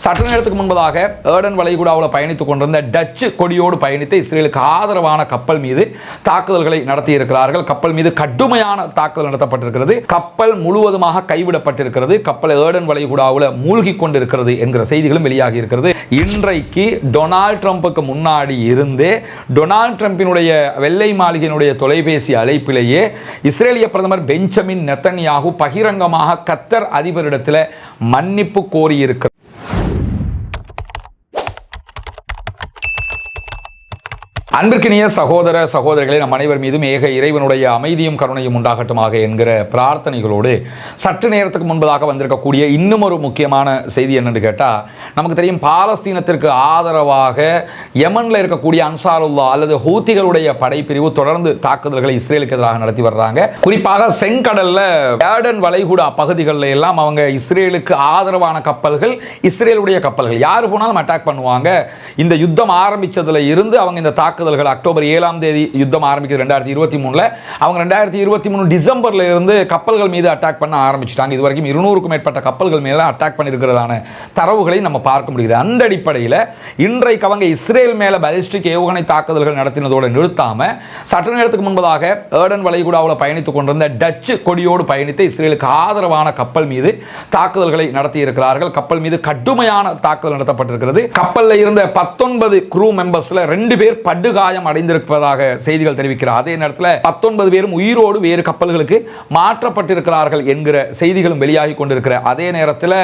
சற்று நேரத்துக்கு முன்பதாக ஏர்டன் வளைகுடாவில் பயணித்துக் கொண்டிருந்த டச்சு கொடியோடு பயணித்த இஸ்ரேலுக்கு ஆதரவான கப்பல் மீது தாக்குதல்களை நடத்தி இருக்கிறார்கள். கப்பல் மீது கடுமையான தாக்குதல் நடத்தப்பட்டிருக்கிறது. கப்பல் முழுவதுமாக கைவிடப்பட்டிருக்கிறது. கப்பல் ஏர்டன் வளைகுடாவில் மூழ்கி கொண்டிருக்கிறது என்கிற செய்திகளும் வெளியாகி இருக்கிறது. இன்றைக்கு டொனால்ட் ட்ரம்புக்கு முன்னாடி இருந்தே டொனால்ட் ட்ரம்பினுடைய வெள்ளை மாளிகையினுடைய தொலைபேசி அழைப்பிலேயே இஸ்ரேலிய பிரதமர் பெஞ்சமின் நெத்தன்யாகு பகிரங்கமாக கத்தர் அதிபரிடத்தில் மன்னிப்பு கோரியிருக்கிறார். அன்பிற்கினிய சகோதர சகோதரிகளே, நம் அனைவர் மீதும் ஏக இறைவனுடைய அமைதியும் கருணையும் உண்டாகட்டுமாக என்கிற பிரார்த்தனைகளோடு சற்று நேரத்துக்கு முன்பதாக வந்திருக்கக்கூடிய இன்னும் ஒரு முக்கியமான செய்தி என்னன்னு கேட்டால், நமக்கு தெரியும் பாலஸ்தீனத்திற்கு ஆதரவாக யமனில் இருக்கக்கூடிய அன்சாருல்லா அல்லது ஹூத்திகளுடைய படைப்பிரிவு தொடர்ந்து தாக்குதல்களை இஸ்ரேலுக்கு எதிராக நடத்தி வர்றாங்க. குறிப்பாக செங்கடல்ல ஏர்டன் வளைகுடா பகுதிகளில் எல்லாம் அவங்க இஸ்ரேலுக்கு ஆதரவான கப்பல்கள், இஸ்ரேலுடைய கப்பல்கள் யார் போனாலும் அட்டாக் பண்ணுவாங்க. இந்த யுத்தம் ஆரம்பிச்சதுல இருந்து அவங்க இந்த தாக்குதல்கள் அக்டோபர் 7ஆம் தேதி யுத்தம் ஆரம்பிக்கிறது 2023 அவங்க 2023 டிசம்பர்ல இருந்து கப்பல்கள் மீது அட்டாக் பண்ண ஆரம்பிச்சிட்டாங்க. இதுவரைக்கும் 200க்கும் மேற்பட்ட கப்பல்கள் மேல அட்டாக் பண்ணியிருக்கிறதான தரவுகளை நம்ம பார்க்க முடியுது. அந்த அடிப்படையில் இன்றைக்கு அவங்க இஸ்ரேல் மேல பாலிஸ்டிக் ஏவுகணை தாக்குதல்கள் நடத்தினதோடு நிறுத்தாம சற்று நேரத்துக்கு முன்பதாக ஏர்டன் வளைகுடாவில் பயணித்துக் கொண்டிருந்த டச்சு கொடியோடு பயணித்த இஸ்ரேலுக்கு ஆதரவான கப்பல் மீது தாக்குதல்களை நடத்தி இருக்கிறார்கள். கப்பல் மீது கடுமையான தாக்குதல் நடத்தப்பட்டிருக்கிறது. கப்பலில் இருந்த 19 க்ரூ மெம்பர்ஸ்ல 2 பேர் படுகாயம் அடைந்திருப்பதாக செய்திகள் தெரிவிக்கிறார். அதே நேரத்தில் 19 பேரும் உயிரோடு வேறு கப்பல்களுக்கு மாற்றப்பட்டிருக்கிறார்கள் என்கிற செய்திகளும் வெளியாகி கொண்டிருக்கிற அதே நேரத்தில்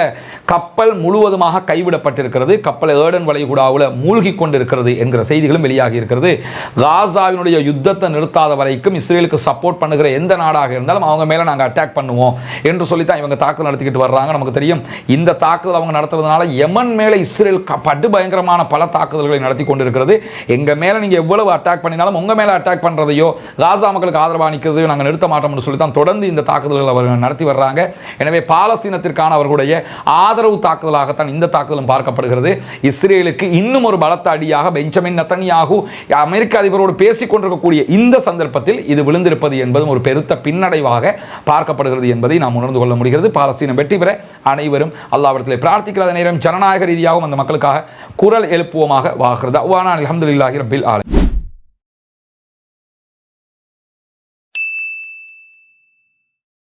கப்பல் முழுவதுமாக கைவிடப்பட்டிருக்கிறது. கப்பல் ஏர்டன் வளைகுடாவில் மூழ்கி கொண்டிருக்கிறது என்கிற செய்திகளும் வெளியாகி இருக்கிறது. காசாவினுடைய யுத்தத்தை நிறுத்தாத வரைக்கும் இஸ்ரேலுக்கு சப்போர்ட் பண்ணுகிற எந்த நாடாக இருந்தாலும் அவங்க மேல நாங்கள் அட்டாக் பண்ணுவோம் என்று சொல்லித்தான் இவங்க தாக்குதல் நடத்திக்கிட்டு வர்றாங்க. நமக்கு தெரியும் இந்த தாக்குதல் அவங்க நடத்துறதுனால யமன் மேல இஸ்ரேல் படு பயங்கரமான பல தாக்குதல்களை நடத்தி கொண்டிருக்கிறது. எங்க மேல நீங்க எவ்வளவு அட்டாக் பண்ணினாலும் உங்க மேல அட்டாக் பண்றதையோ காசா மக்களுக்கு ஆதரவாக நிற்கிறதையோ நாங்கள் நிறுத்த மாட்டோம்னு சொல்லி தான் தொடர்ந்து இந்த தாக்குதல்கள் அவர்கள் நடத்தி வர்றாங்க. எனவே பாலஸ்தீனத்திற்கான அவர்களுடைய ஆதரவு தாக்குதலாகத்தான் இந்த தாக்குதலும் பார்க்கப்படுகிறது. இஸ்ரேலுக்கு இன்னும் ஒரு பலத்த அடியாக பெஞ்சமின் நெத்தன்யாகு அமெரிக்க அதிபரோடு பேசிக் கொண்டிருக்கக்கூடிய இந்த சந்தர்ப்பத்தில் இது விழுந்திருப்பது என்பதும் ஒரு பெருத்த பின்னடைவாக பார்க்கப்படுகிறது என்பதை நாம் உணர்ந்து கொள்ள முடிகிறது. பாலஸ்தீனம் வெற்றி பெற அனைவரும் அல்லாஹ்விடத்திலே பிரார்த்திக்கிற நேரம் ஜனநாயக ரீதியாகவும் அந்த மக்களுக்காக குரல் எழுப்புவோமாக வாகிறது. அல்ஹம்துலில்லாஹி ரப்பில் ஆலமீன்.